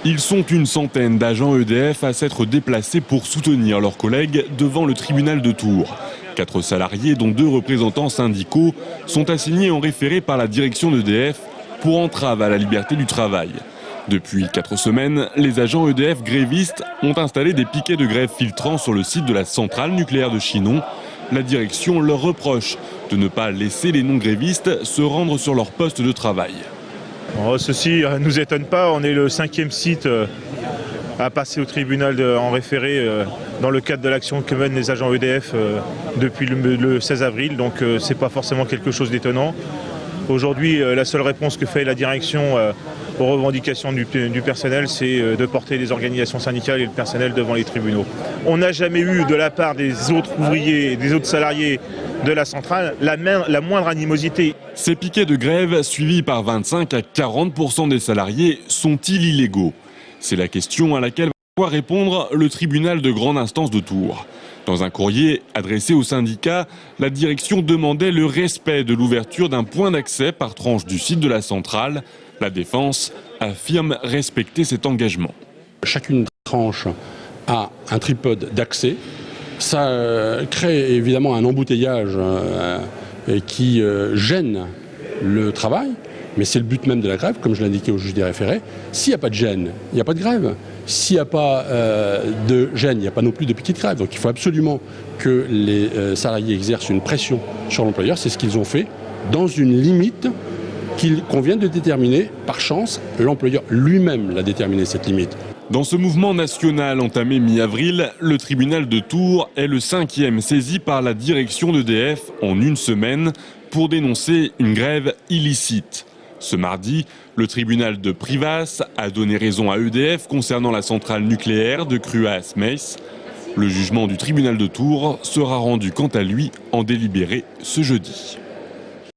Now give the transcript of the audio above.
Ils sont une centaine d'agents EDF à s'être déplacés pour soutenir leurs collègues devant le tribunal de Tours. 4 salariés, dont 2 représentants syndicaux, sont assignés en référé par la direction d'EDF pour entrave à la liberté du travail. Depuis 4 semaines, les agents EDF grévistes ont installé des piquets de grève filtrants sur le site de la centrale nucléaire de Chinon. La direction leur reproche de ne pas laisser les non-grévistes se rendre sur leur poste de travail. Ceci ne nous étonne pas, on est le 5e site à passer au tribunal en référé dans le cadre de l'action que mènent les agents EDF depuis le 16 avril, donc ce n'est pas forcément quelque chose d'étonnant. Aujourd'hui, la seule réponse que fait la direction aux revendications du personnel, c'est de porter les organisations syndicales et le personnel devant les tribunaux. On n'a jamais eu de la part des autres ouvriers et des autres salariés de la centrale la moindre animosité. Ces piquets de grève, suivis par 25 à 40% des salariés, sont-ils illégaux? C'est la question à laquelle va répondre le tribunal de grande instance de Tours. Dans un courrier adressé au syndicat, la direction demandait le respect de l'ouverture d'un point d'accès par tranche du site de la centrale. La défense affirme respecter cet engagement. Chacune tranche a un tripode d'accès. Ça crée évidemment un embouteillage qui gêne le travail, mais c'est le but même de la grève, comme je l'indiquais au juge des référés. S'il n'y a pas de gêne, il n'y a pas de grève. S'il n'y a pas de gêne, il n'y a pas non plus de piquet de grève. Donc il faut absolument que les salariés exercent une pression sur l'employeur. C'est ce qu'ils ont fait dans une limite qu'on vient de déterminer. Par chance, l'employeur lui-même l'a déterminé, cette limite. Dans ce mouvement national entamé mi-avril, le tribunal de Tours est le 5e saisi par la direction d'EDF en une semaine pour dénoncer une grève illicite. Ce mardi, le tribunal de Privas a donné raison à EDF concernant la centrale nucléaire de Cruas-Meysse. Le jugement du tribunal de Tours sera rendu quant à lui en délibéré ce jeudi.